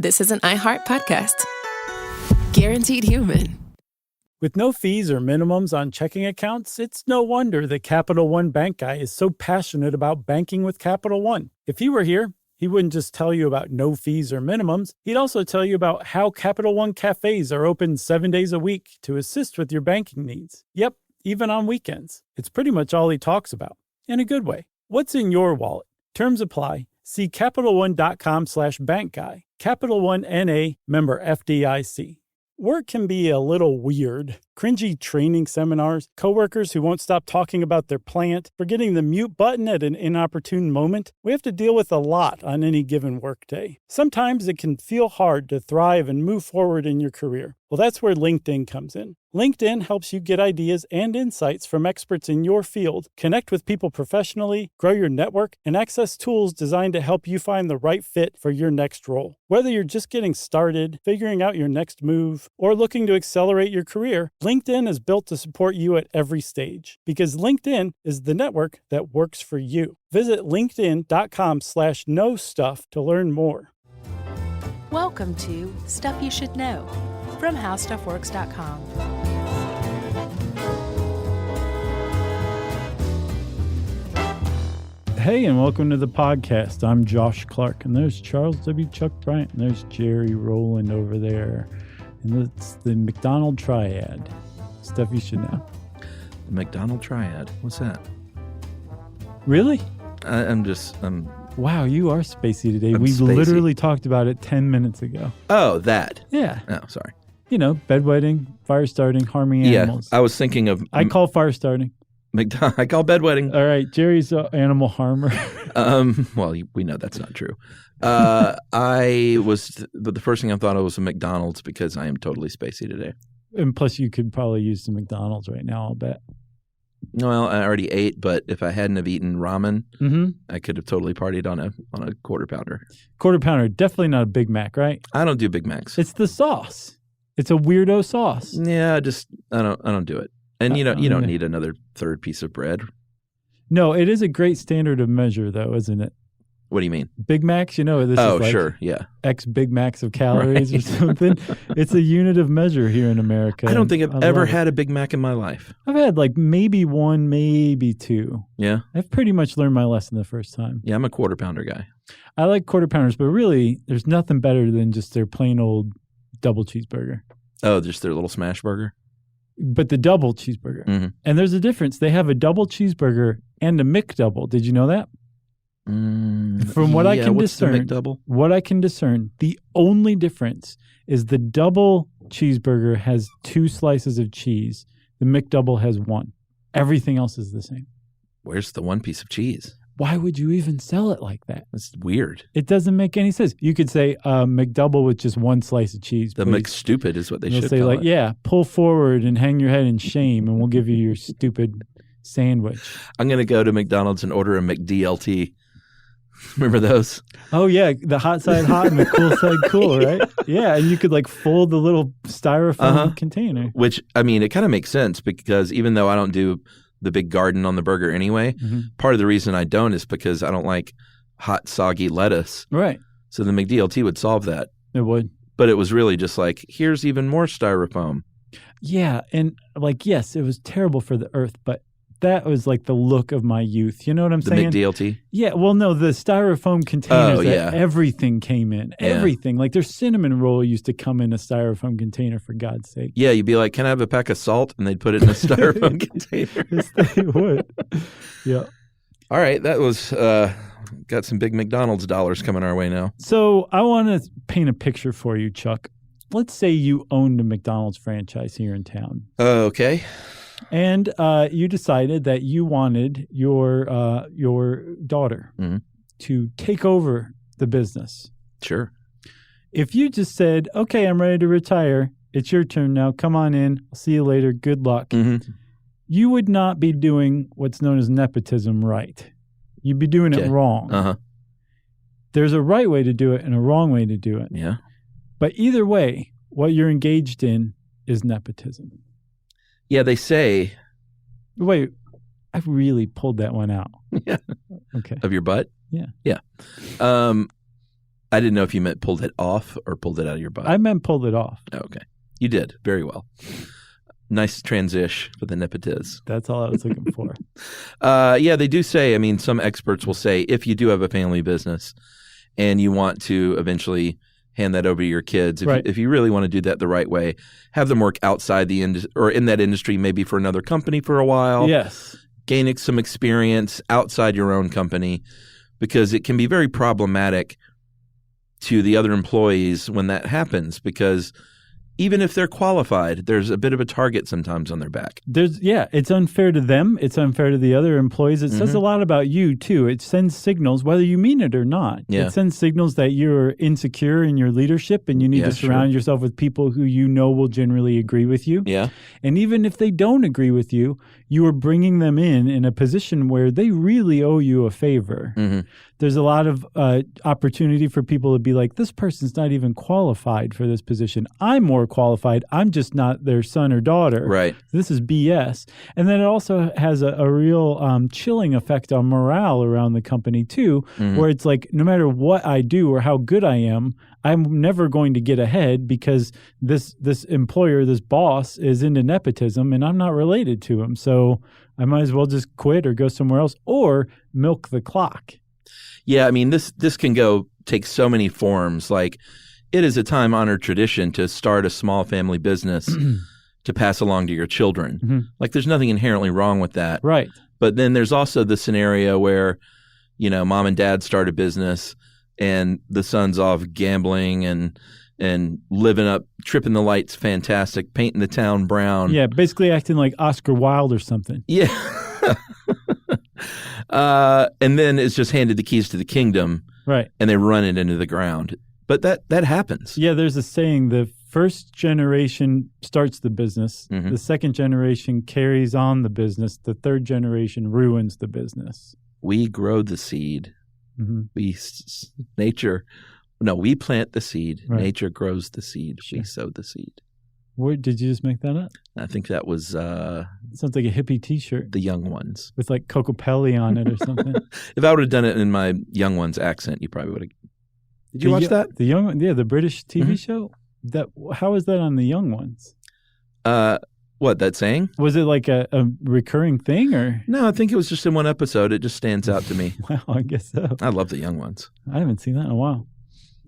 this is an iHeart podcast. Guaranteed human. With no fees or minimums on checking accounts, it's no wonder that Capital One Bank Guy is so passionate about banking with Capital One. If he were here, he wouldn't just tell you about no fees or minimums. He'd also tell you about how Capital One cafes are open 7 days a week to assist with your banking needs. Yep, even on weekends. It's pretty much all he talks about, in a good way. What's in your wallet? Terms apply. See CapitalOne.com/bankguy. Capital One N.A., member FDIC. Work can be a little weird. Cringy training seminars, coworkers who won't stop talking about their plant, forgetting the mute button at an inopportune moment. We have to deal with a lot on any given workday. Sometimes it can feel hard to thrive and move forward in your career. Well, that's where LinkedIn comes in. LinkedIn helps you get ideas and insights from experts in your field, connect with people professionally, grow your network, and access tools designed to help you find the right fit for your next role. Whether you're just getting started, figuring out your next move, or looking to accelerate your career, LinkedIn is built to support you at every stage, because LinkedIn is the network that works for you. Visit linkedin.com/knowstuff to learn more. Welcome to Stuff You Should Know from HowStuffWorks.com. Hey, and welcome to the podcast. I'm Josh Clark, and there's Charles W. Chuck Bryant, and there's Jerry Rowland over there. And it's the McDonald Triad. Stuff you should know. The McDonald Triad? What's that? Really? Wow, you are spacey today. We literally talked about it 10 minutes ago. Oh, that. Yeah. Oh, sorry. You know, bedwetting, fire starting, harming animals. Yeah, I was thinking of... I call fire starting. I call bedwetting. All right, Jerry's an animal harmer. Well, we know that's not true. But the first thing I thought of was a McDonald's because I am totally spacey today. And plus, you could probably use some McDonald's right now, I'll bet. Well, I already ate, but if I hadn't have eaten ramen, I could have totally partied on a quarter pounder. Quarter pounder, definitely not a Big Mac, right? I don't do Big Macs. It's the sauce. It's a weirdo sauce. Yeah, I don't do it. And you don't need another third piece of bread. No, it is a great standard of measure, though, isn't it? What do you mean? Big Macs, this is like sure, yeah. X Big Macs of calories or something. It's a unit of measure here in America. I don't think I've ever had a Big Mac in my life. I've had like maybe one, maybe two. Yeah? I've pretty much learned my lesson the first time. Yeah, I'm a quarter pounder guy. I like quarter pounders, but really there's nothing better than just their plain old double cheeseburger. Oh, just their little smash burger? But the double cheeseburger. Mm-hmm. And there's a difference. They have a double cheeseburger and a McDouble. Did you know that? From what I can discern, the only difference is the double cheeseburger has 2 slices of cheese. The McDouble has 1. Everything else is the same. Where's the 1 piece of cheese? Why would you even sell it like that? That's weird. It doesn't make any sense. You could say McDouble with just 1 slice of cheese. The McStupid is what they should say, call like, it. Yeah, pull forward and hang your head in shame, and we'll give you your stupid sandwich. I'm going to go to McDonald's and order a McDLT. Remember those? Oh, yeah. The hot side hot and the cool side cool, right? Yeah. And you could like fold the little styrofoam container. Which, I mean, it kind of makes sense because even though I don't do the big garden on the burger anyway, part of the reason I don't is because I don't like hot, soggy lettuce. Right. So the McDLT would solve that. It would. But it was really just like, here's even more styrofoam. Yeah. And like, yes, it was terrible for the earth, but that was like the look of my youth. You know what I'm saying? The McDLT? Yeah. Well, no, the styrofoam containers that everything came in. Yeah. Everything. Like their cinnamon roll used to come in a styrofoam container, for God's sake. Yeah. You'd be like, can I have a pack of salt? And they'd put it in a styrofoam container. Yes, they would. Yeah. All right. That was got some big McDonald's dollars coming our way now. So I want to paint a picture for you, Chuck. Let's say you owned a McDonald's franchise here in town. Okay. And you decided that you wanted your daughter to take over the business. Sure. If you just said, okay, I'm ready to retire. It's your turn now. Come on in. I'll see you later. Good luck. You would not be doing what's known as nepotism right. You'd be doing it wrong. There's a right way to do it and a wrong way to do it. Yeah. But either way, what you're engaged in is nepotism. Yeah, they say. Wait, I really pulled that one out. Yeah. Okay. Of your butt? Yeah. Yeah. I didn't know if you meant pulled it off or pulled it out of your butt. I meant pulled it off. Oh, okay. You did. Very well. Nice transition for the Nepotism. That's all I was looking for. Yeah, they do say, I mean, some experts will say if you do have a family business and you want to eventually hand that over to your kids, if you really want to do that the right way, have them work outside the industry or in that industry, maybe for another company for a while. Yes. Gaining some experience outside your own company, because it can be very problematic to the other employees when that happens, because even if they're qualified, there's a bit of a target sometimes on their back. It's unfair to them. It's unfair to the other employees. It says a lot about you, too. It sends signals, whether you mean it or not. Yeah. It sends signals that you're insecure in your leadership and you need to surround yourself with people who you know will generally agree with you. Yeah. And even if they don't agree with you, you are bringing them in a position where they really owe you a favor. Mm-hmm. There's a lot of opportunity for people to be like, this person's not even qualified for this position. I'm more qualified. I'm just not their son or daughter. Right. This is BS. And then it also has a real chilling effect on morale around the company too, where it's like, no matter what I do or how good I am, I'm never going to get ahead because this employer, this boss is into nepotism and I'm not related to him. So I might as well just quit or go somewhere else or milk the clock. Yeah, I mean, this can take so many forms. Like, it is a time-honored tradition to start a small family business to pass along to your children. Mm-hmm. Like, there's nothing inherently wrong with that. Right. But then there's also the scenario where, mom and dad start a business and the son's off gambling and living up, tripping the lights fantastic, painting the town brown. Yeah, basically acting like Oscar Wilde or something. Yeah. And then it's just handed the keys to the kingdom, right? And they run it into the ground. But that happens. Yeah, there's a saying: the first generation starts the business, the second generation carries on the business, the third generation ruins the business. We grow the seed. We plant the seed. Right. Nature grows the seed. Sure. We sow the seed. What, did you just make that up? I think that was sounds like a hippie T-shirt. The Young Ones with like Coco Pelli on it or something. If I would have done it in my Young Ones accent, you probably would have. Did you watch that? The British TV show. How is that on the Young Ones? What, that saying? Was it like a recurring thing or? No, I think it was just in one episode. It just stands out to me. Wow, I guess so. I love the Young Ones. I haven't seen that in a while.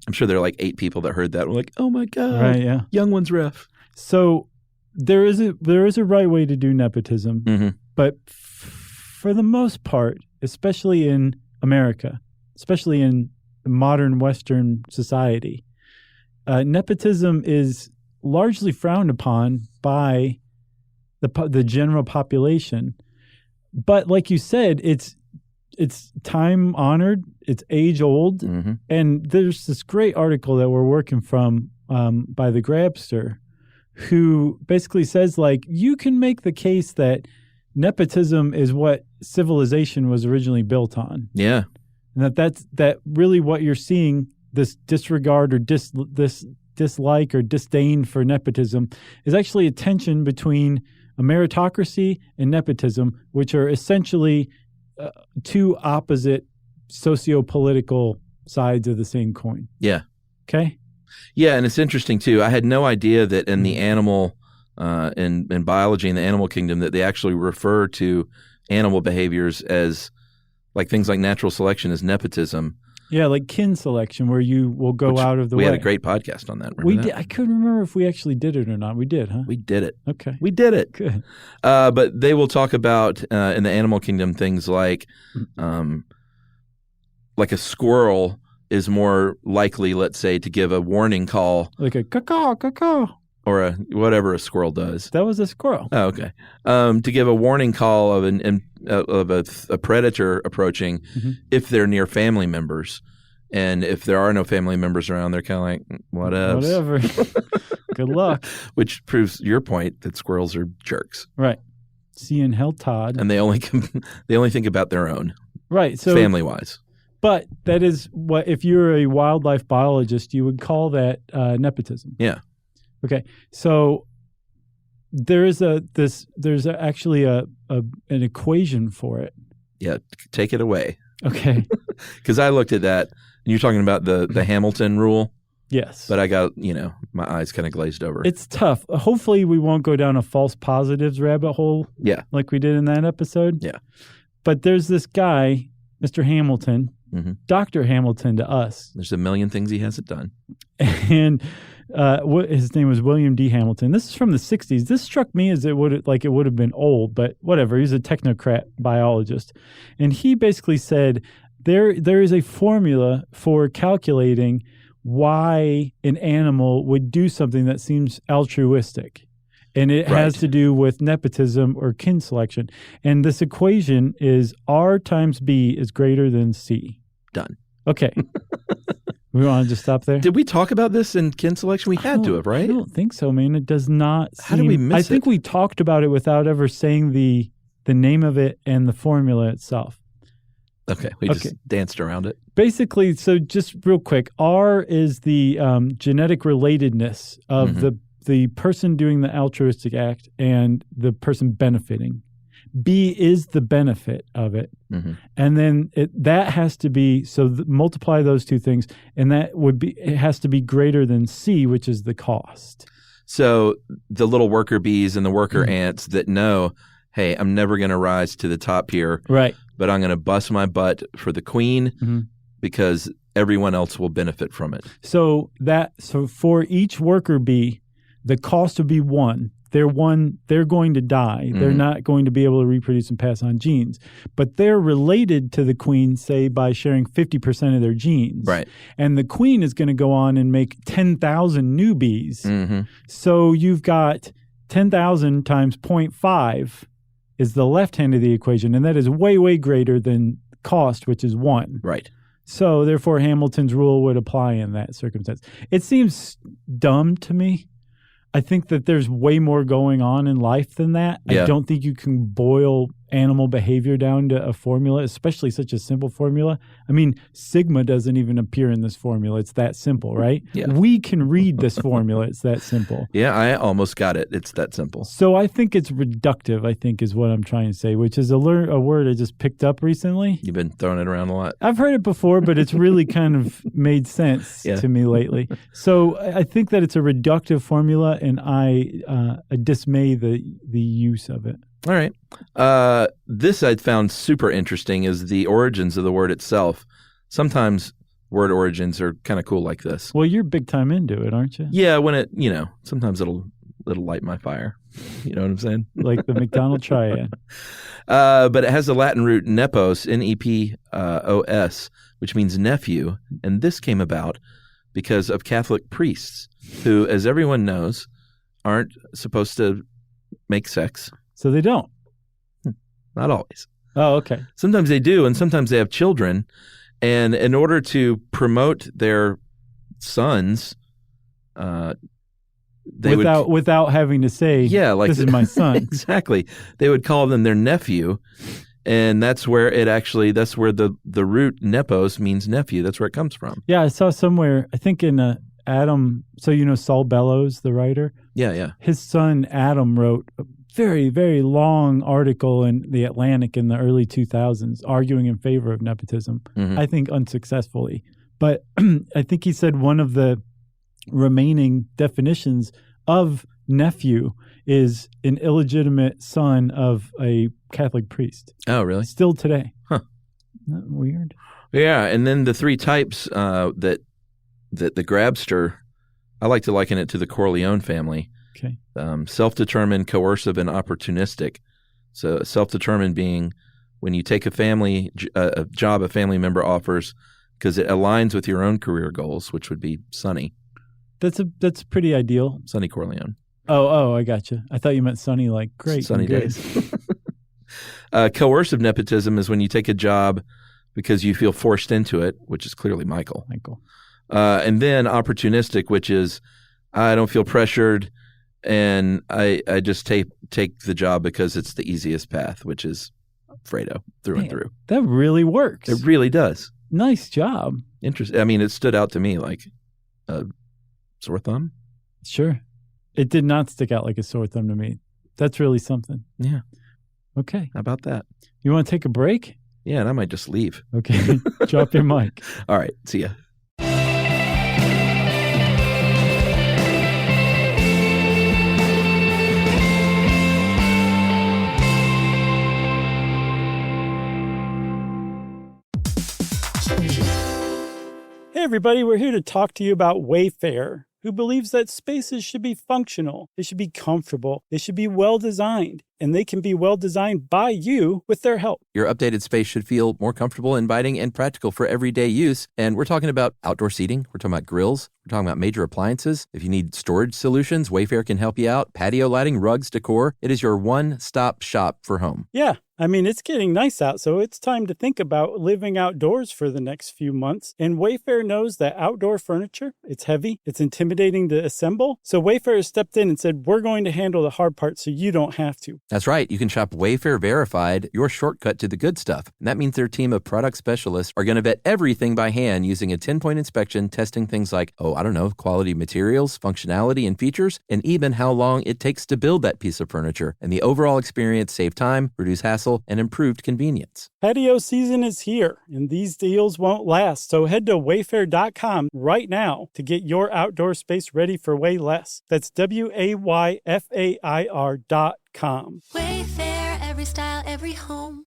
I'm sure there are like 8 people that heard that and were like, "Oh my god!" Right? Yeah. Young Ones ref. So there is a right way to do nepotism, but for the most part, especially in America, especially in modern Western society, nepotism is largely frowned upon by the general population. But like you said, it's time honored, it's age old, and there's this great article that we're working from by the Grabster, who basically says, like, you can make the case that nepotism is what civilization was originally built on. Yeah. And that really what you're seeing, this disregard or this dislike or disdain for nepotism, is actually a tension between a meritocracy and nepotism, which are essentially two opposite socio-political sides of the same coin. Yeah. Okay? Yeah, and it's interesting too. I had no idea that in the animal, in biology in the animal kingdom, that they actually refer to animal behaviors as like things like natural selection as nepotism. Yeah, like kin selection, where you will go out of the way. We had a great podcast on that. Did. I couldn't remember if we actually did it or not. We did, huh? We did it. Okay, we did it. Good. But they will talk about in the animal kingdom things like a squirrel is more likely, let's say, to give a warning call, like a caw, or a whatever a squirrel does. That was a squirrel. Oh, okay. To give a warning call of a predator approaching if they're near family members, and if there are no family members around, they're kind of like whatever. Good luck. Which proves your point that squirrels are jerks, right? Seeing hell, Todd, and they only think about their own, right? So family wise. But that is what, if you're a wildlife biologist, you would call that nepotism. Yeah. Okay. So there's actually an equation for it. Yeah. Take it away. Okay. Because I looked at that You're talking about the Hamilton rule? Yes. But I got, my eyes kind of glazed over. It's tough. Hopefully we won't go down a false positives rabbit hole like we did in that episode. Yeah. But there's this guy, Mr. Hamilton, Dr. Hamilton to us. There's a million things he hasn't done. And his name was William D. Hamilton. This is from the 60s. This struck me as it would have been old, but whatever. He's a technocrat biologist. And he basically said there is a formula for calculating why an animal would do something that seems altruistic. And it has to do with nepotism or kin selection. And this equation is R times B is greater than C. Done. Okay. We want to just stop there? Did we talk about this in kin selection? We had to have, right? I don't think so, man. It does not seem... How did we miss it? I think we talked about it without ever saying the name of it and the formula itself. Okay. We just danced around it. Basically, so just real quick, R is the genetic relatedness of the person doing the altruistic act and the person benefiting. B is the benefit of it. And then that has to be, multiply those two things, and it has to be greater than C, which is the cost. So the little worker bees and the worker ants that know, hey, I'm never going to rise to the top here. Right. But I'm going to bust my butt for the queen because everyone else will benefit from it. So for each worker bee, the cost would be 1. They're going to die. They're not going to be able to reproduce and pass on genes. But they're related to the queen, say, by sharing 50% of their genes. Right. And the queen is going to go on and make 10,000 new bees. So you've got 10,000 times 0.5 is the left hand of the equation, and that is way, way greater than cost, which is 1. Right. So therefore, Hamilton's rule would apply in that circumstance. It seems dumb to me. I think that there's way more going on in life than that. Yeah. I don't think you can boil animal behavior down to a formula, especially such a simple formula. I mean, sigma doesn't even appear in this formula. It's that simple, right? Yeah. We can read this formula. It's that simple. Yeah, I almost got it. It's that simple. So I think it's reductive, I think is what I'm trying to say, which is a word I just picked up recently. You've been throwing it around a lot. I've heard it before, but it's really kind of made sense to me lately. So I think that it's a reductive formula, and I dismay the use of it. All right. This I found super interesting is the origins of the word itself. Sometimes word origins are kind of cool like this. Well, you're big time into it, aren't you? Yeah, when it, sometimes it'll light my fire. You know what I'm saying? Like the McDonald triad. But it has the Latin root nepos, Nepos, which means nephew. And this came about because of Catholic priests who, as everyone knows, aren't supposed to make sex. So they don't? Not always. Oh, okay. Sometimes they do, and sometimes they have children. And in order to promote their sons, without having to say, this is my son. Exactly. They would call them their nephew. And that's where the root nepos means nephew. That's where it comes from. Yeah, I saw somewhere, I think in Adam, so Saul Bellows, the writer? Yeah. His son Adam wrote a very, very long article in The Atlantic in the early 2000s arguing in favor of nepotism, I think unsuccessfully. But I think he said one of the remaining definitions of nephew is an illegitimate son of a Catholic priest. Oh, really? Still today. Huh. Isn't that weird? Yeah, and then the 3 types that the grabster, I like to liken it to the Corleone family. Okay. Self-determined, coercive, and opportunistic. So self-determined being when you take a job a family member offers because it aligns with your own career goals, which would be Sonny. That's pretty ideal. Sonny Corleone. Oh, I gotcha. I thought you meant Sonny like great. Sunny days. Coercive nepotism is when you take a job because you feel forced into it, which is clearly Michael. And then opportunistic, which is I don't feel pressured and I just take the job because it's the easiest path, which is Fredo through and through. That really works. It really does. Nice job. Interesting. I mean, it stood out to me like a sore thumb. Sure. It did not stick out like a sore thumb to me. That's really something. Yeah. Okay. How about that? You want to take a break? Yeah, and I might just leave. Okay. Drop your mic. All right. See ya. Hey everybody, we're here to talk to you about Wayfair, who believes that spaces should be functional, they should be comfortable, they should be well-designed, and they can be well-designed by you with their help. Your updated space should feel more comfortable, inviting, and practical for everyday use. And we're talking about outdoor seating. We're talking about grills. We're talking about major appliances. If you need storage solutions, Wayfair can help you out. Patio lighting, rugs, decor. It is your one-stop shop for home. Yeah. I mean, it's getting nice out, so it's time to think about living outdoors for the next few months. And Wayfair knows that outdoor furniture, it's heavy, it's intimidating to assemble. So Wayfair has stepped in and said, we're going to handle the hard part so you don't have to. That's right. You can shop Wayfair Verified, your shortcut to the good stuff. And that means their team of product specialists are going to vet everything by hand using a 10-point inspection, testing things like, quality materials, functionality, and features, and even how long it takes to build that piece of furniture. And the overall experience save time, reduce hassle, and improved convenience. Patio season is here, and these deals won't last. So head to wayfair.com right now to get your outdoor space ready for way less. That's WAYFAIR.com. Wayfair, every style, every home.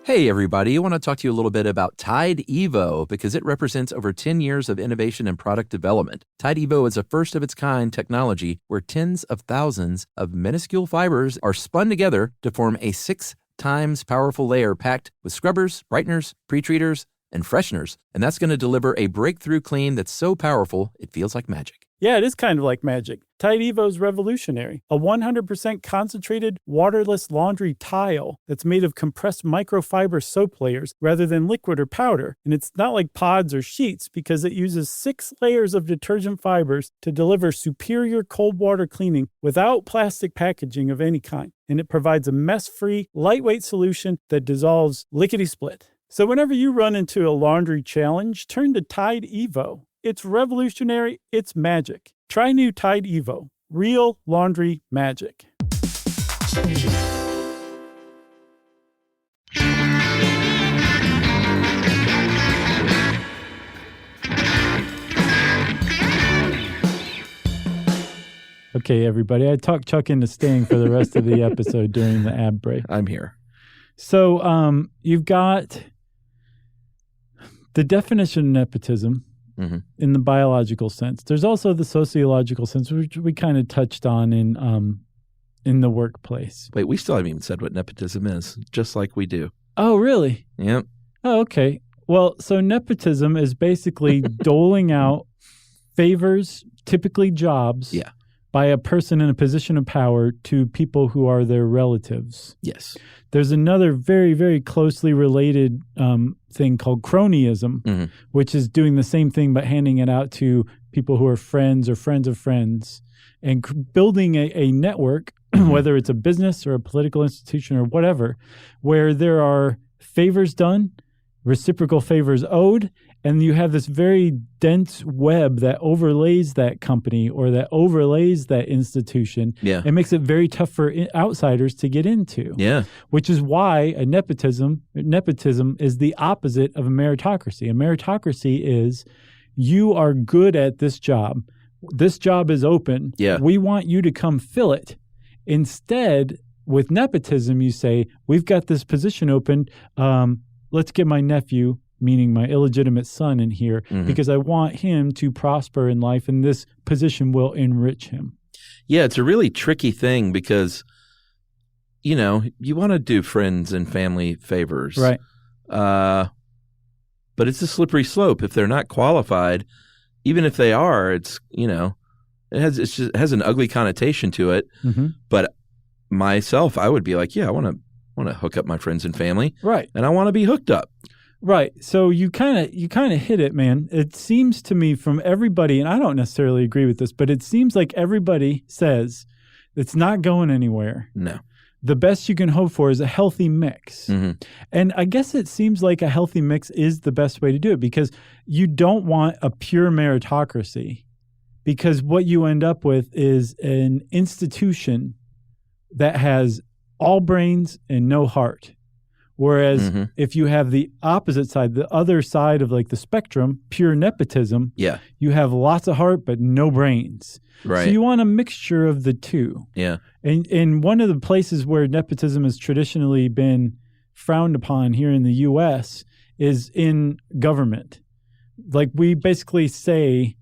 Hey everybody, I want to talk to you a little bit about Tide Evo because it represents over 10 years of innovation and product development. Tide Evo is a first-of-its-kind technology where tens of thousands of minuscule fibers are spun together to form a 6 times powerful layer packed with scrubbers, brighteners, pre-treaters, and fresheners. And that's going to deliver a breakthrough clean that's so powerful it feels like magic. Yeah, it is kind of like magic. Tide Evo is revolutionary. A 100% concentrated, waterless laundry tile that's made of compressed microfiber soap layers rather than liquid or powder. And it's not like pods or sheets because it uses 6 layers of detergent fibers to deliver superior cold water cleaning without plastic packaging of any kind. And it provides a mess-free, lightweight solution that dissolves lickety-split. So whenever you run into a laundry challenge, turn to Tide Evo. It's revolutionary. It's magic. Try new Tide Evo. Real laundry magic. Okay, everybody. I talked Chuck into staying for the rest of the episode during the ad break. I'm here. So you've got the definition of nepotism. Mm-hmm. In the biological sense. There's also the sociological sense, which we kind of touched on in the workplace. Wait, we still haven't even said what nepotism is, just like we do. Oh, really? Yep. Oh, okay. Well, so nepotism is basically doling out favors, typically jobs, by a person in a position of power to people who are their relatives. Yes. There's another very, very closely related thing called cronyism, which is doing the same thing but handing it out to people who are friends or friends of friends and building a network, whether it's a business or a political institution or whatever, where there are favors done, reciprocal favors owed, and you have this very dense web that overlays that company or that overlays that institution. Yeah. It makes it very tough for outsiders to get into. Yeah. Which is why nepotism is the opposite of a meritocracy. A meritocracy is you are good at this job. This job is open. Yeah. We want you to come fill it. Instead, with nepotism, you say, we've got this position open. Let's get my nephew, meaning my illegitimate son, in here because I want him to prosper in life and this position will enrich him. Yeah, it's a really tricky thing because, you want to do friends and family favors. Right. But it's a slippery slope. If they're not qualified, even if they are, it's, it has an ugly connotation to it. Mm-hmm. But myself, I would be like, I want to hook up my friends and family. Right. And I want to be hooked up. Right. So you kind of hit it, man. It seems to me from everybody, and I don't necessarily agree with this, but it seems like everybody says it's not going anywhere. No. The best you can hope for is a healthy mix. Mm-hmm. And I guess it seems like a healthy mix is the best way to do it because you don't want a pure meritocracy because what you end up with is an institution that has all brains and no heart. Whereas if you have the opposite side, the other side of like the spectrum, pure nepotism, you have lots of heart but no brains. Right. So you want a mixture of the two. Yeah. And one of the places where nepotism has traditionally been frowned upon here in the U.S. is in government. Like we basically say,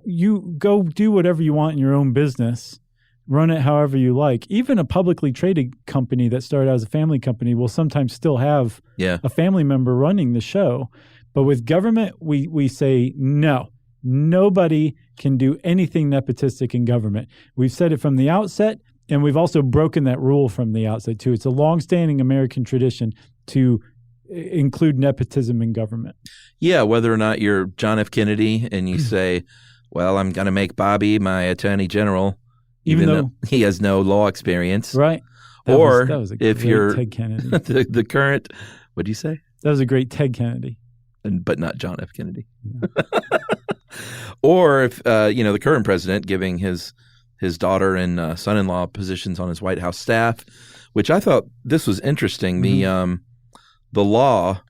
you go do whatever you want in your own business. Run it however you like. Even a publicly traded company that started out as a family company will sometimes still have a family member running the show. But with government, we say no. Nobody can do anything nepotistic in government. We've said it from the outset, and we've also broken that rule from the outset, too. It's a longstanding American tradition to include nepotism in government. Yeah, whether or not you're John F. Kennedy and you say, well, I'm going to make Bobby my attorney general, even though he has no law experience. Right. That was a if great you're Ted Kennedy. the current, what do you say? That was a great Ted Kennedy. But not John F. Kennedy. Yeah. Or if, the current president giving his daughter and son-in-law positions on his White House staff, which I thought this was interesting. The law,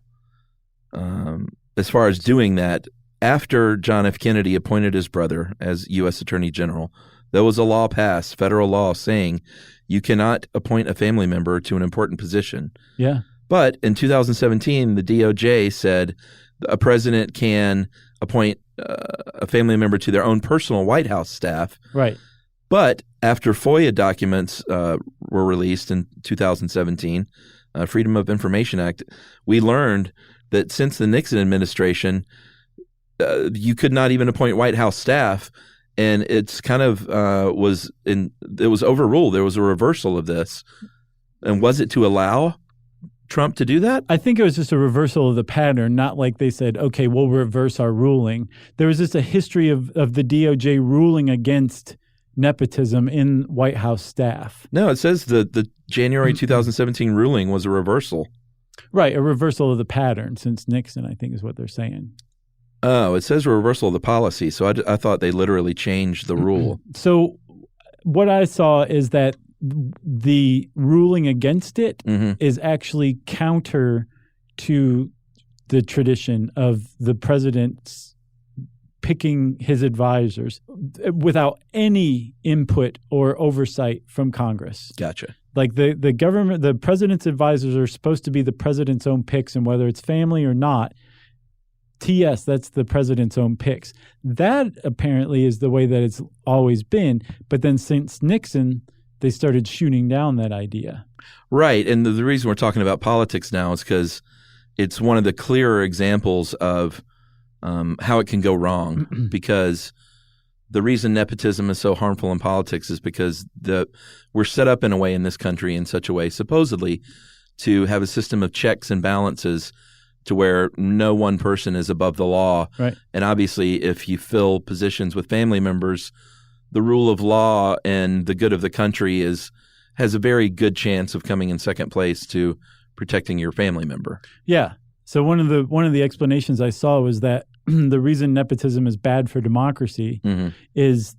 as far as doing that, after John F. Kennedy appointed his brother as U.S. Attorney General, there was a law passed, federal law, saying you cannot appoint a family member to an important position. Yeah. But in 2017, the DOJ said a president can appoint a family member to their own personal White House staff. Right. But after FOIA documents were released in 2017, Freedom of Information Act, we learned that since the Nixon administration, you could not even appoint White House staff, and it's kind of it was overruled. There was a reversal of this, and was it to allow Trump to do that? I think it was just a reversal of the pattern, not like they said, okay, we'll reverse our ruling. There was just a history of the DOJ ruling against nepotism in White House staff. No, it says the January 2017 ruling was a reversal. Right, a reversal of the pattern since Nixon, I think is what they're saying. Oh, it says a reversal of the policy, so I thought they literally changed the rule. So what I saw is that the ruling against it is actually counter to the tradition of the president's picking his advisors without any input or oversight from Congress. Gotcha. Like the government, the president's advisors are supposed to be the president's own picks, and whether it's family or not, TS, that's the president's own picks. That apparently is the way that it's always been. But then since Nixon, they started shooting down that idea. Right. And the reason we're talking about politics now is because it's one of the clearer examples of how it can go wrong. Because the reason nepotism is so harmful in politics is because we're set up in a way in this country in such a way, supposedly, to have a system of checks and balances to where no one person is above the law. Right. And obviously, if you fill positions with family members, the rule of law and the good of the country has a very good chance of coming in second place to protecting your family member. Yeah. So one of the explanations I saw was that the reason nepotism is bad for democracy is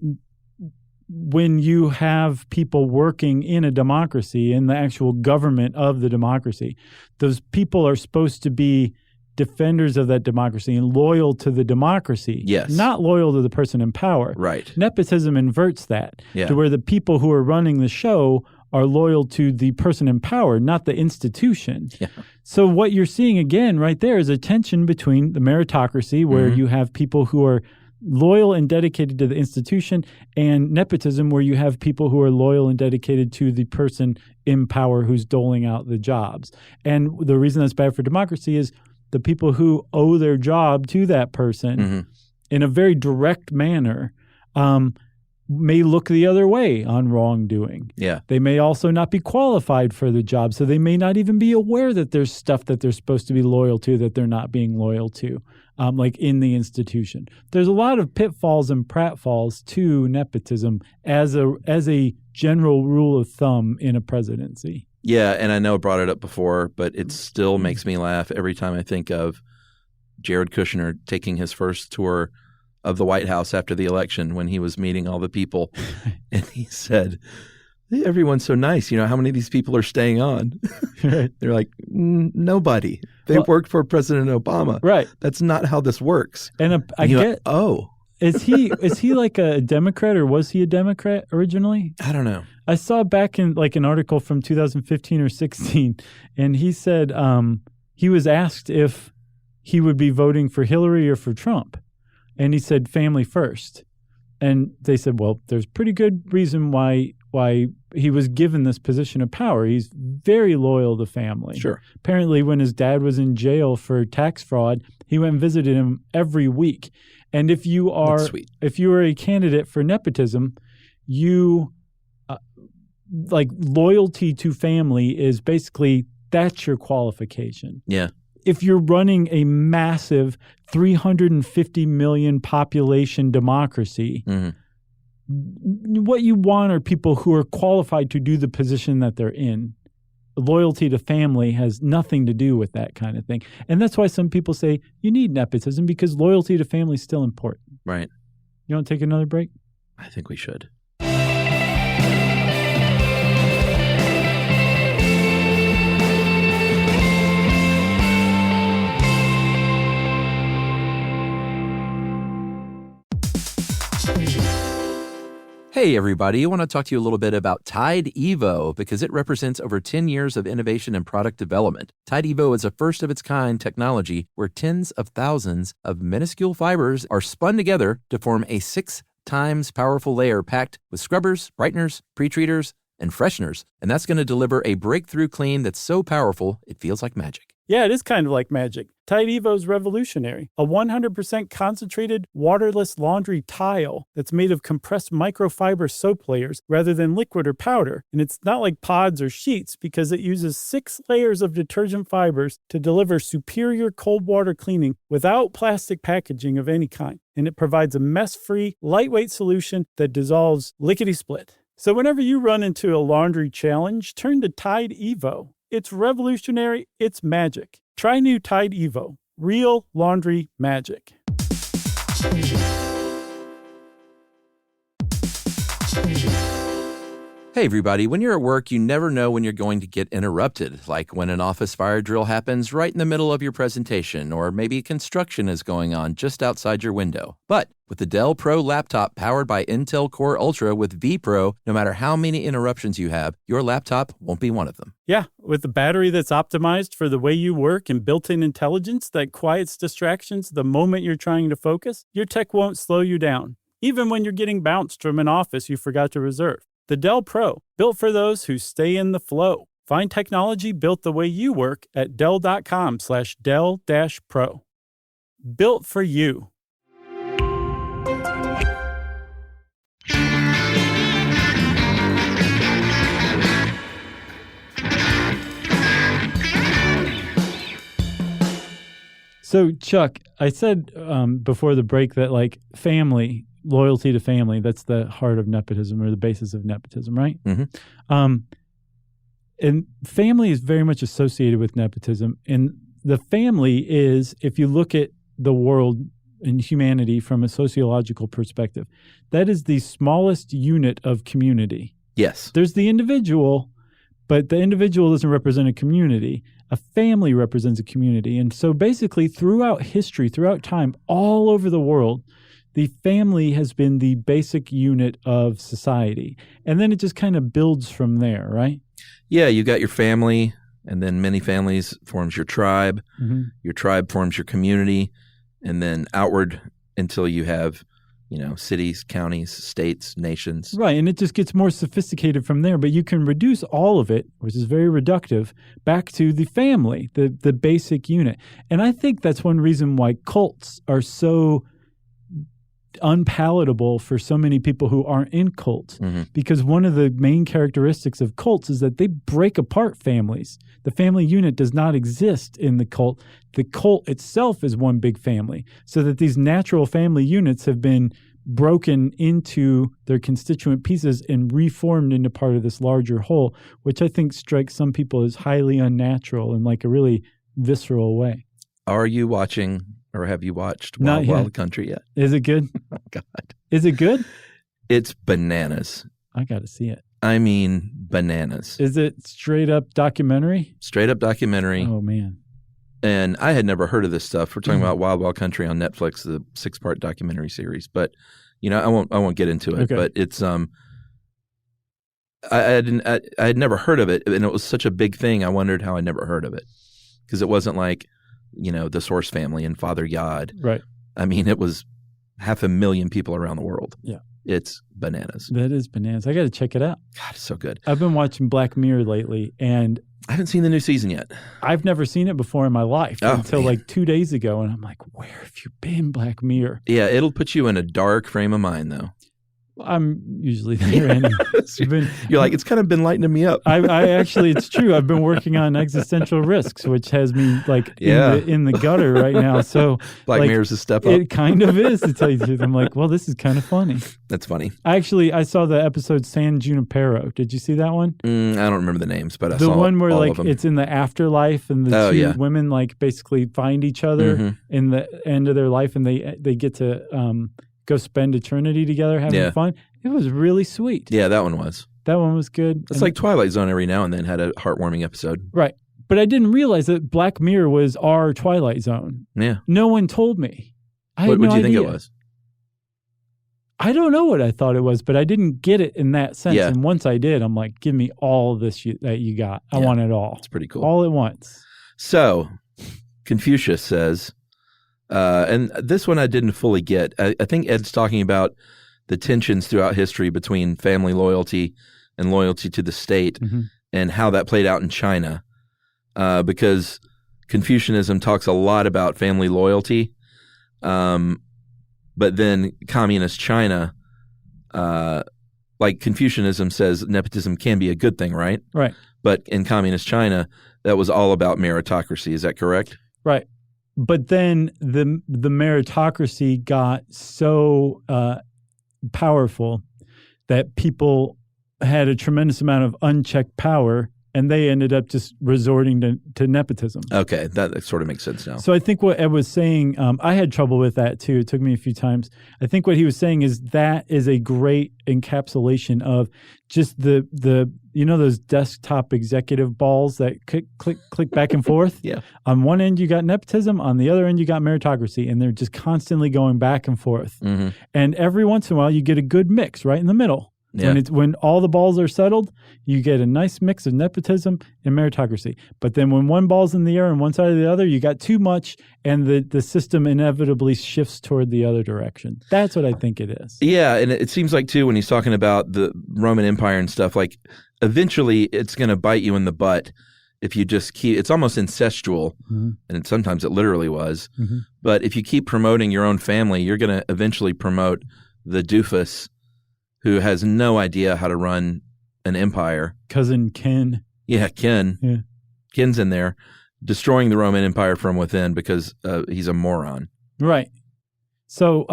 when you have people working in a democracy, in the actual government of the democracy, those people are supposed to be defenders of that democracy and loyal to the democracy, yes, not loyal to the person in power. Right. Nepotism inverts that to where the people who are running the show are loyal to the person in power, not the institution. Yeah. So what you're seeing again right there is a tension between the meritocracy, where you have people who are loyal and dedicated to the institution, and nepotism, where you have people who are loyal and dedicated to the person in power who's doling out the jobs. And the reason that's bad for democracy is the people who owe their job to that person in a very direct manner may look the other way on wrongdoing. Yeah. They may also not be qualified for the job, so they may not even be aware that there's stuff that they're supposed to be loyal to that they're not being loyal to, like in the institution. There's a lot of pitfalls and pratfalls to nepotism as a general rule of thumb in a presidency. Yeah, and I know I brought it up before, but it still makes me laugh every time I think of Jared Kushner taking his first tour of the White House after the election when he was meeting all the people. And he said, Everyone's so nice. How many of these people are staying on? Right. They're like, nobody. They worked for President Obama. Right. That's not how this works. And I get. Oh. Is he like a Democrat, or was he a Democrat originally? I don't know. I saw back in like an article from 2015 or 16, and he said he was asked if he would be voting for Hillary or for Trump. And he said family first. And they said, well, there's pretty good reason why he was given this position of power. He's very loyal to family. Sure. Apparently, when his dad was in jail for tax fraud, he went and visited him every week. And if you are a candidate for nepotism, you like loyalty to family is basically that's your qualification. Yeah. If you're running a massive 350 million population democracy, what you want are people who are qualified to do the position that they're in. Loyalty to family has nothing to do with that kind of thing. And that's why some people say you need nepotism, because loyalty to family is still important. Right. You want to take another break? I think we should. Hey, everybody. I want to talk to you a little bit about Tide Evo because it represents over 10 years of innovation and product development. Tide Evo is a first-of-its-kind technology where tens of thousands of minuscule fibers are spun together to form a 6 times powerful layer packed with scrubbers, brighteners, pre-treaters, and fresheners. And that's going to deliver a breakthrough clean that's so powerful it feels like magic. Yeah, it is kind of like magic. Tide Evo is revolutionary. A 100% concentrated, waterless laundry tile that's made of compressed microfiber soap layers rather than liquid or powder. And it's not like pods or sheets because it uses 6 layers of detergent fibers to deliver superior cold water cleaning without plastic packaging of any kind. And it provides a mess-free, lightweight solution that dissolves lickety-split. So whenever you run into a laundry challenge, turn to Tide Evo. It's revolutionary. It's magic. Try new Tide Evo. Real laundry magic. Hey, everybody. When you're at work, you never know when you're going to get interrupted, like when an office fire drill happens right in the middle of your presentation, or maybe construction is going on just outside your window. But with the Dell Pro laptop powered by Intel Core Ultra with vPro, no matter how many interruptions you have, your laptop won't be one of them. Yeah, with a battery that's optimized for the way you work and built-in intelligence that quiets distractions the moment you're trying to focus, your tech won't slow you down, even when you're getting bounced from an office you forgot to reserve. The Dell Pro, built for those who stay in the flow. Find technology built the way you work at Dell.com/Dell-Pro. Built for you. So, Chuck, I said before the break that like family, loyalty to family, that's the heart of nepotism or the basis of nepotism, right? Mm-hmm. And family is very much associated with nepotism. And the family is, if you look at the world and humanity from a sociological perspective, that is the smallest unit of community. Yes. There's the individual, but the individual doesn't represent a community. A family represents a community. And so basically throughout history, throughout time, all over the world, the family has been the basic unit of society. And then it just kind of builds from there, right? Yeah, you got your family, and then many families forms your tribe. Mm-hmm. Your tribe forms your community, and then outward until you have, cities, counties, states, nations. Right, and it just gets more sophisticated from there. But you can reduce all of it, which is very reductive, back to the family, the basic unit. And I think that's one reason why cults are so unpalatable for so many people who aren't in cults, because one of the main characteristics of cults is that they break apart families. The family unit does not exist in the cult. The cult itself is one big family, so that these natural family units have been broken into their constituent pieces and reformed into part of this larger whole, which I think strikes some people as highly unnatural in like a really visceral way. Are you watching or have you watched Wild Country yet? Is it good? Oh, God. Is it good? It's bananas. I got to see it. I mean, bananas. Is it straight up documentary? Straight up documentary. Oh, man. And I had never heard of this stuff. We're talking about Wild Wild Country on Netflix, the 6-part documentary series. But I won't get into it. Okay. But it's I had never heard of it, and it was such a big thing. I wondered how I never heard of it, because it wasn't like the Source family and Father God. Right. I mean, it was 500,000 people around the world. Yeah. It's bananas. That is bananas. I got to check it out. God, it's so good. I've been watching Black Mirror lately, and I haven't seen the new season yet. I've never seen it before in my life until like 2 days ago, and I'm like, where have you been, Black Mirror? Yeah, it'll put you in a dark frame of mind, though. I'm usually there anyway. You're like, it's kind of been lightening me up. I actually, it's true. I've been working on existential risks, which has me like in the gutter right now. So Black Mirror's a step up. It kind of is, to tell you the truth. I'm like, well, this is kind of funny. That's funny. I saw the episode San Junipero. Did you see that one? I don't remember the names, but I saw the one where all like of them. It's in the afterlife, and the two women like basically find each other in the end of their life, and they get to go spend eternity together having fun. It was really sweet. Yeah, that one was. That one was good. It's like Twilight Zone every now and then had a heartwarming episode. Right. But I didn't realize that Black Mirror was our Twilight Zone. Yeah. No one told me. What do you think it was? I don't know what I thought it was, but I didn't get it in that sense. Yeah. And once I did, I'm like, give me all of this that you got. I want it all. It's pretty cool. All at once. So, Confucius says, and this one I didn't fully get. I think Ed's talking about the tensions throughout history between family loyalty and loyalty to the state, and how that played out in China, because Confucianism talks a lot about family loyalty, but then communist China, like Confucianism says nepotism can be a good thing, right? Right. But in communist China, that was all about meritocracy. Is that correct? Right. But then the meritocracy got so powerful that people had a tremendous amount of unchecked power, and they ended up just resorting to nepotism. Okay, that sort of makes sense now. So I think what Ed was saying, I had trouble with that too. It took me a few times. I think what he was saying is that is a great encapsulation of just the those desktop executive balls that click back and forth? Yeah. On one end, you got nepotism. On the other end, you got meritocracy. And they're just constantly going back and forth. Mm-hmm. And every once in a while, you get a good mix right in the middle. Yeah. When all the balls are settled, you get a nice mix of nepotism and meritocracy. But then when one ball's in the air on one side or the other, you got too much, and the system inevitably shifts toward the other direction. That's what I think it is. Yeah, and it seems like, too, when he's talking about the Roman Empire and stuff, like, eventually it's going to bite you in the butt if you just keep – it's almost incestual, and sometimes it literally was. Mm-hmm. But if you keep promoting your own family, you're going to eventually promote the doofus who has no idea how to run an empire. Cousin Ken. Yeah, Ken. Yeah. Ken's in there destroying the Roman Empire from within because he's a moron. Right. So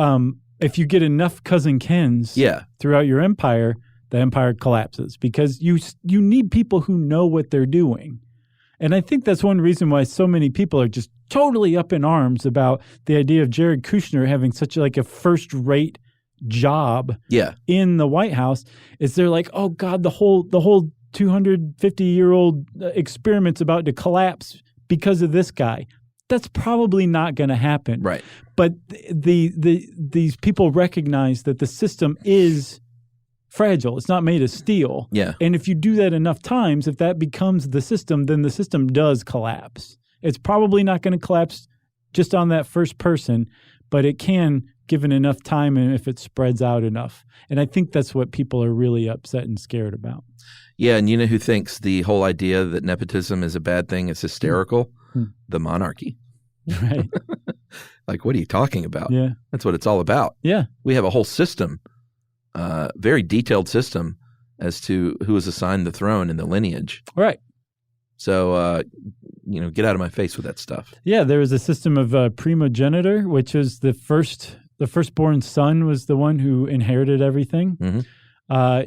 if you get enough Cousin Kens throughout your empire, the empire collapses because you need people who know what they're doing. And I think that's one reason why so many people are just totally up in arms about the idea of Jared Kushner having such a first-rate job in the White House. Is they're like, oh God, the whole 250-year-old experiment's about to collapse because of this guy. That's probably not going to happen. Right. But these people recognize that the system is fragile. It's not made of steel. Yeah. And if you do that enough times, if that becomes the system, then the system does collapse. It's probably not going to collapse just on that first person, but it can, given enough time and if it spreads out enough. And I think that's what people are really upset and scared about. Yeah, and you know who thinks the whole idea that nepotism is a bad thing is hysterical? The monarchy. Right. Like, what are you talking about? Yeah. That's what it's all about. Yeah. We have a whole system, very detailed system as to who is assigned the throne and the lineage. Right. So, get out of my face with that stuff. Yeah, there was a system of primogeniture, which is the firstborn son was the one who inherited everything. Mm-hmm.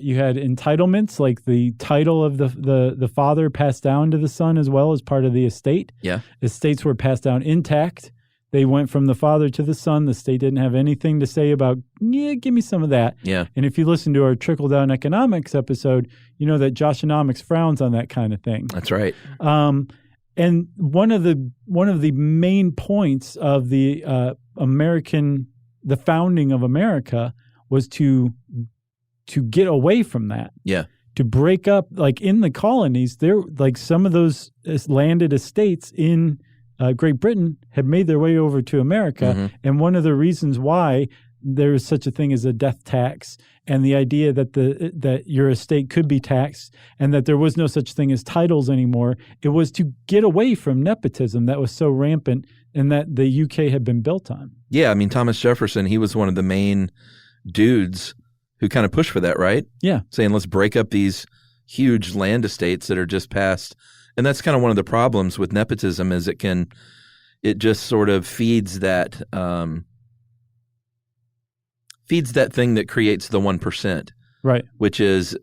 You had entitlements, like the title of the father passed down to the son as well as part of the estate. Yeah. Estates were passed down intact. They went from the father to the son. The state didn't have anything to say about, give me some of that. Yeah. And if you listen to our trickle-down economics episode, you know that Joshonomics frowns on that kind of thing. That's right. And one of the main points of the founding of America was to get away from that. Yeah. To break up, like in the colonies, there like some of those landed estates in Great Britain had made their way over to America. Mm-hmm. And one of the reasons why there is such a thing as a death tax and the idea that your estate could be taxed and that there was no such thing as titles anymore, it was to get away from nepotism that was so rampant and that the UK had been built on. Yeah, I mean, Thomas Jefferson, he was one of the main dudes who kind of pushed for that, right? Yeah. Saying, let's break up these huge land estates that are just passed. And that's kind of one of the problems with nepotism is it just sort of feeds that thing that creates the 1%. Right. Which is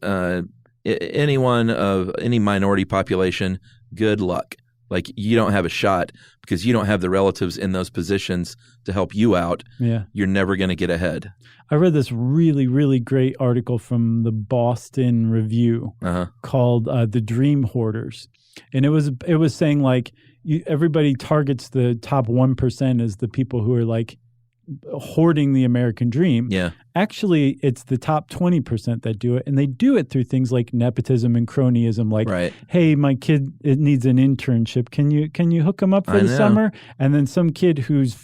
anyone of any minority population, good luck. Like you don't have a shot because you don't have the relatives in those positions to help you out. Yeah. You're never going to get ahead. I read this really, really great article from the Boston Review called "The Dream Hoarders," and it was saying like everybody targets the top 1% as the people who are like hoarding the American dream. Yeah. Actually, it's the top 20% that do it, and they do it through things like nepotism and cronyism. Like, right. Hey, my kid needs an internship. Can you hook him up for the summer? And then some kid whose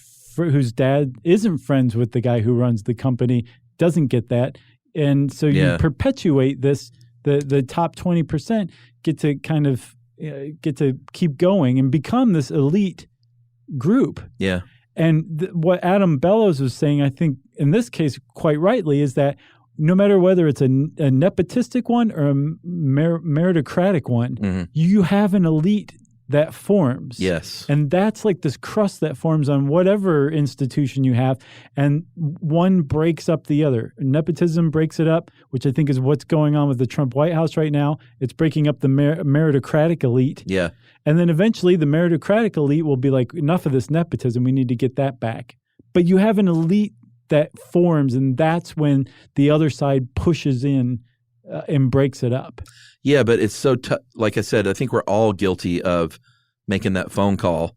dad isn't friends with the guy who runs the company doesn't get that, and so you perpetuate this. The top 20% get to kind of get to keep going and become this elite group. Yeah. And what Adam Bellows was saying, I think in this case quite rightly, is that no matter whether it's a nepotistic one or a meritocratic one, you have an elite that forms. Yes. And that's like this crust that forms on whatever institution you have, and one breaks up the other. Nepotism breaks it up, which I think is what's going on with the Trump White House right now. It's breaking up the meritocratic elite. Yeah. And then eventually the meritocratic elite will be like, enough of this nepotism, we need to get that back. But you have an elite that forms, and that's when the other side pushes in and breaks it up. Yeah, but it's so like I said, I think we're all guilty of making that phone call,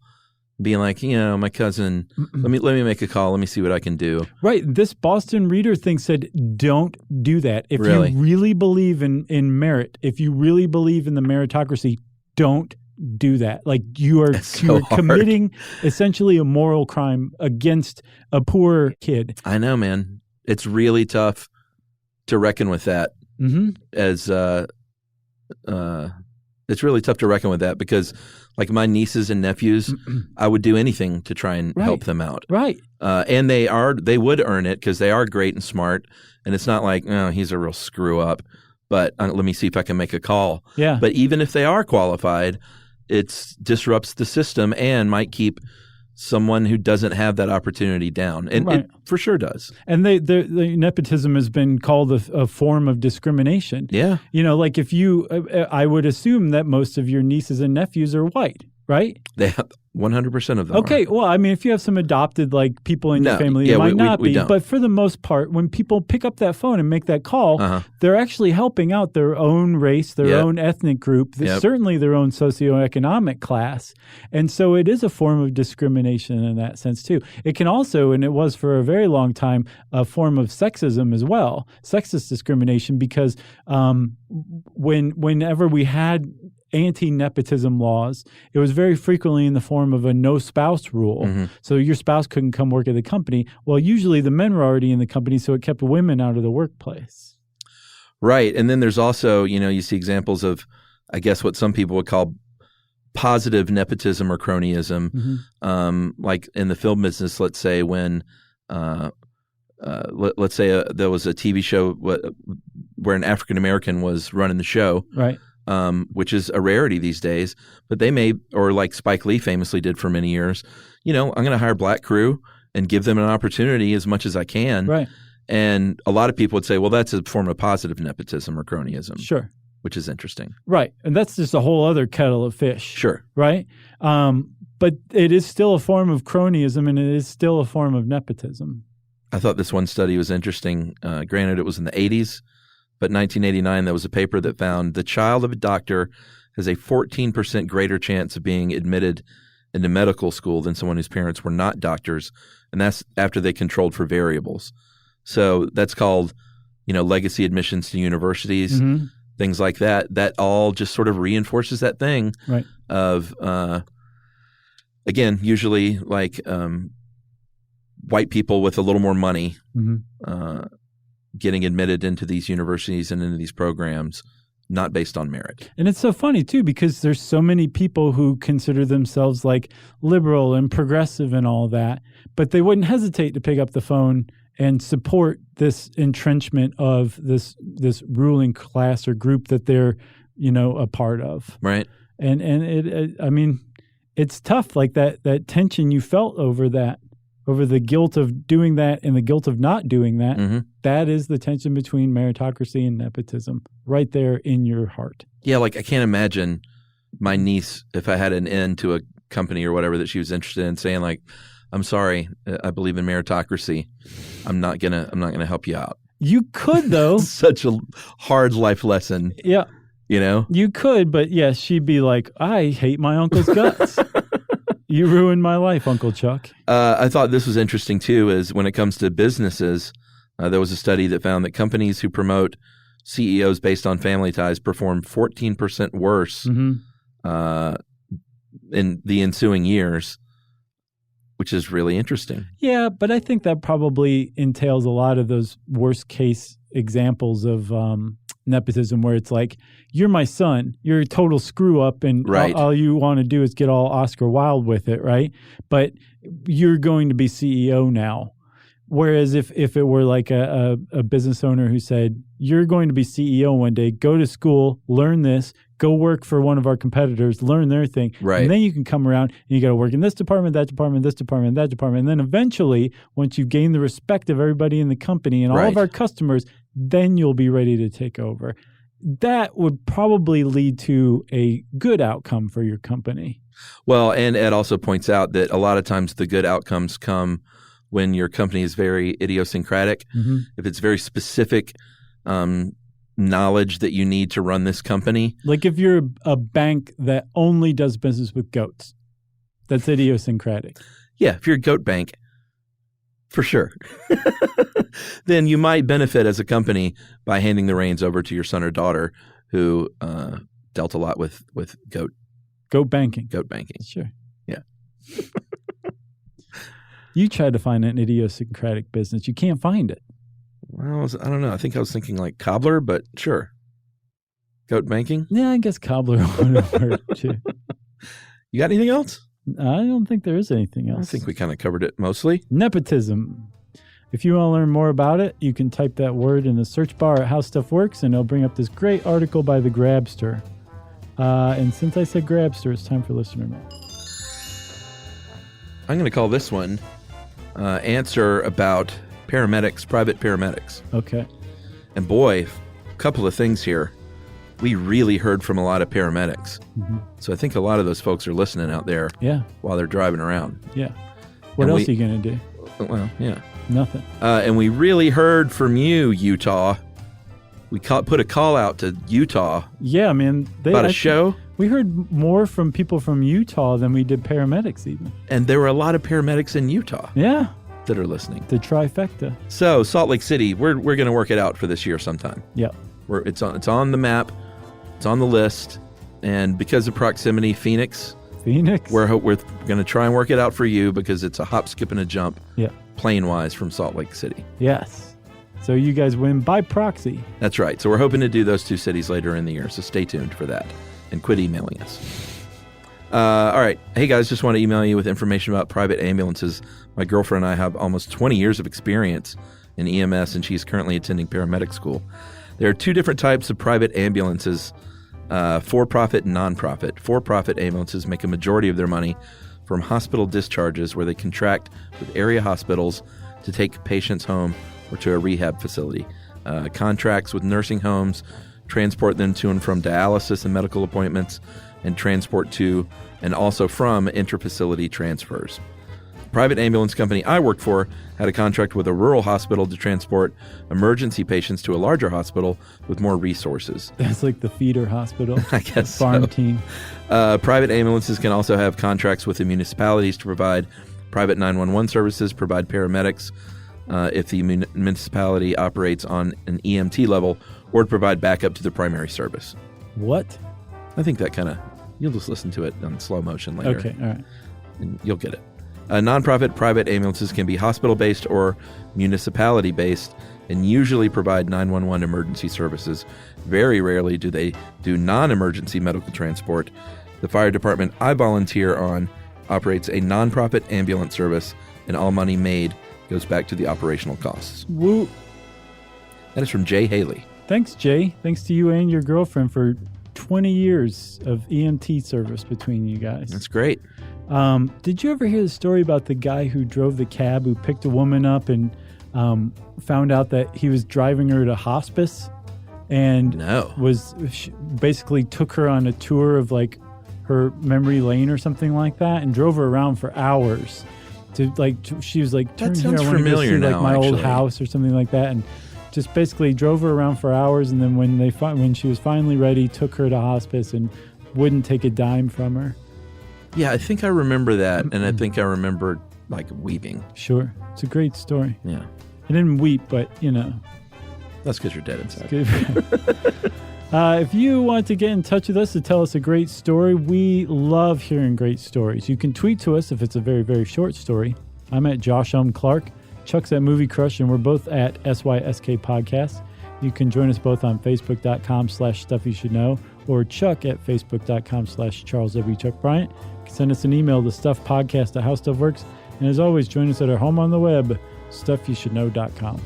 being like, my cousin, let me make a call, let me see what I can do. Right. This Boston Reader thing said, don't do that. If you really believe in merit, if you really believe in the meritocracy, don't do that. Like you are committing essentially a moral crime against a poor kid. I know, man. It's really tough to reckon with that. As it's really tough to reckon with that because like my nieces and nephews, I would do anything to try and help them out. Right. And they would earn it because they are great and smart. And it's not like, he's a real screw up, but let me see if I can make a call. Yeah. But even if they are qualified, it disrupts the system and might keep someone who doesn't have that opportunity down. And it for sure does. And the nepotism has been called a form of discrimination. Yeah. Like if I would assume that most of your nieces and nephews are white, right? They have 100% of them. Okay. Are. Well, I mean, if you have some adopted like people in your family, it might not be. Don't. But for the most part, when people pick up that phone and make that call, they're actually helping out their own race, their own ethnic group, certainly their own socioeconomic class. And so it is a form of discrimination in that sense too. It can also, and it was for a very long time, a form of sexism as well, sexist discrimination, because whenever we had anti-nepotism laws, it was very frequently in the form of a no-spouse rule. So your spouse couldn't come work at the company. Well, usually the men were already in the company, so it kept women out of the workplace. Right. And then there's also, you see examples of, I guess, what some people would call positive nepotism or cronyism. Like in the film business, let's say when let's say there was a TV show where an African-American was running the show. Right. Which is a rarity these days, but they may, or like Spike Lee famously did for many years, I'm going to hire black crew and give them an opportunity as much as I can. Right. And a lot of people would say, well, that's a form of positive nepotism or cronyism. Sure. Which is interesting. Right. And that's just a whole other kettle of fish. Sure. Right. But it is still a form of cronyism, and it is still a form of nepotism. I thought this one study was interesting. Granted, it was in the 80s, but 1989, there was a paper that found the child of a doctor has a 14% greater chance of being admitted into medical school than someone whose parents were not doctors, and that's after they controlled for variables. So that's called, legacy admissions to universities, things like that. That all just sort of reinforces that thing of, again, usually like white people with a little more money getting admitted into these universities and into these programs, not based on merit. And it's so funny, too, because there's so many people who consider themselves like liberal and progressive and all that, but they wouldn't hesitate to pick up the phone and support this entrenchment of this ruling class or group that they're, a part of. Right. And it's tough, like that tension you felt over that, over the guilt of doing that and the guilt of not doing that. Mm-hmm. That is the tension between meritocracy and nepotism right there in your heart. Yeah, like I can't imagine my niece, if I had an end to a company or whatever that she was interested in, saying like, I'm sorry, I believe in meritocracy. I'm not gonna help you out. You could, though. Such a hard life lesson. Yeah. You could, but yes, she'd be like, I hate my uncle's guts. You ruined my life, Uncle Chuck. I thought this was interesting, too, is when it comes to businesses, there was a study that found that companies who promote CEOs based on family ties perform 14% worse in the ensuing years, which is really interesting. Yeah, but I think that probably entails a lot of those worst case examples of nepotism where it's like, you're my son, you're a total screw up, and all you want to do is get all Oscar Wilde with it, right? But you're going to be CEO now. Whereas if it were like a business owner who said, you're going to be CEO one day, go to school, learn this, go work for one of our competitors, learn their thing, and then you can come around and you got to work in this department, that department, this department, that department. And then eventually, once you've gained the respect of everybody in the company and all of our customers, then you'll be ready to take over. That would probably lead to a good outcome for your company. Well, and Ed also points out that a lot of times the good outcomes come when your company is very idiosyncratic. Mm-hmm. If it's very specific knowledge that you need to run this company. Like if you're a bank that only does business with goats, that's idiosyncratic. Yeah, if you're a goat bank, for sure. Then you might benefit as a company by handing the reins over to your son or daughter who dealt a lot with goat banking. Goat banking. Sure. Yeah. You tried to find an idiosyncratic business. You can't find it. Well, I don't know. I think I was thinking like cobbler, but sure. Goat banking? Yeah, I guess cobbler would have worked too. You got anything else? I don't think there is anything else. I think we kind of covered it mostly. Nepotism. If you want to learn more about it, you can type that word in the search bar at How Stuff Works, and it'll bring up this great article by the Grabster. And since I said Grabster, it's time for listener mail. I'm going to call this one answer about paramedics, private paramedics. Okay. And boy, a couple of things here. We really heard from a lot of paramedics. Mm-hmm. So I think a lot of those folks are listening out there while they're driving around. Yeah. What else are you going to do? Well, yeah. Nothing. And we really heard from you, Utah. We put a call out to Utah. Yeah, man. About a show. We heard more from people from Utah than we did paramedics even. And there were a lot of paramedics in Utah. Yeah. That are listening. The trifecta. So Salt Lake City, we're going to work it out for this year sometime. Yeah. It's on the map. It's on the list. And because of proximity, Phoenix. We're going to try and work it out for you because it's a hop, skip, and a jump. Yeah. Plane-wise from Salt Lake City. Yes. So you guys win by proxy. That's right. So we're hoping to do those two cities later in the year. So stay tuned for that and quit emailing us. All right. Hey, guys, just want to email you with information about private ambulances. My girlfriend and I have almost 20 years of experience in EMS, and she's currently attending paramedic school. There are two different types of private ambulances, for-profit and non-profit. For-profit ambulances make a majority of their money from hospital discharges where they contract with area hospitals to take patients home or to a rehab facility. Contracts with nursing homes, transport them to and from dialysis and medical appointments, and transport to and also from intra-facility transfers. The private ambulance company I worked for had a contract with a rural hospital to transport emergency patients to a larger hospital with more resources. That's like the feeder hospital. I guess the farm so. team. Private ambulances can also have contracts with the municipalities to provide private 911 services, provide paramedics if the municipality operates on an EMT level, or to provide backup to the primary service. What? I think that kind of, you'll just listen to it on slow motion later. Okay, all right. And you'll get it. Nonprofit private ambulances can be hospital-based or municipality-based and usually provide 911 emergency services. Very rarely do they do non-emergency medical transport. The fire department I volunteer on operates a nonprofit ambulance service, and all money made goes back to the operational costs. Woo. That is from Jay Haley. Thanks, Jay. Thanks to you and your girlfriend for 20 years of EMT service between you guys. That's great. Did you ever hear the story about the guy who drove the cab who picked a woman up and found out that he was driving her to hospice and basically took her on a tour of like her memory lane or something like that and drove her around for hours she was like, turn here, I want to go see like my old house or something like that, and just basically drove her around for hours, and then when she was finally ready, took her to hospice and wouldn't take a dime from her. Yeah, I think I remember that, and I think I remember like weeping. Sure. It's a great story. Yeah. I didn't weep, but That's because you're dead inside. If you want to get in touch with us to tell us a great story, we love hearing great stories. You can tweet to us if it's a very, very short story. I'm at Josh Clark. Chuck's at Movie Crush, and we're both at SYSK Podcast. You can join us both on Facebook.com/StuffYouShouldKnow or Chuck at Facebook.com/Charles W. Chuck Bryant. You can send us an email to StuffPodcast@HowStuffWorks. And as always, join us at our home on the web, StuffYouShouldKnow.com.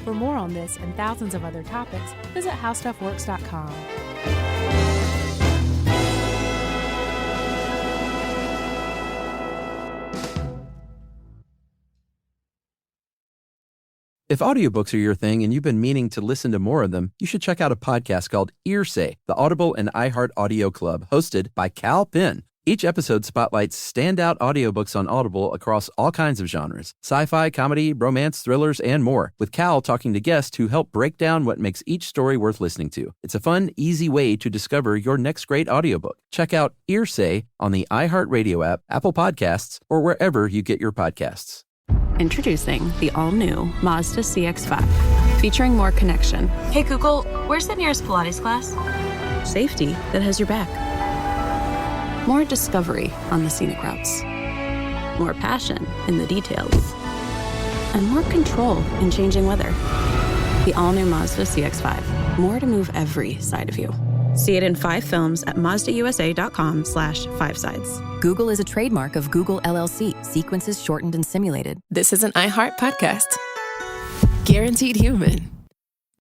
For more on this and thousands of other topics, visit HowStuffWorks.com. If audiobooks are your thing and you've been meaning to listen to more of them, you should check out a podcast called Earsay, the Audible and iHeart Audio Club, hosted by Cal Penn. Each episode spotlights standout audiobooks on Audible across all kinds of genres: sci-fi, comedy, romance, thrillers, and more, with Cal talking to guests who help break down what makes each story worth listening to. It's a fun, easy way to discover your next great audiobook. Check out Earsay on the iHeartRadio app, Apple Podcasts, or wherever you get your podcasts. Introducing the all-new Mazda CX-5, featuring more connection. Hey Google, where's the nearest Pilates class? Safety that has your back. More discovery on the scenic routes. More passion in the details. And more control in changing weather. The all-new Mazda CX-5. More to move every side of you. See it in 5 films at MazdaUSA.com/5sides. Google is a trademark of Google LLC. Sequences shortened and simulated. This is an iHeart podcast. Guaranteed human.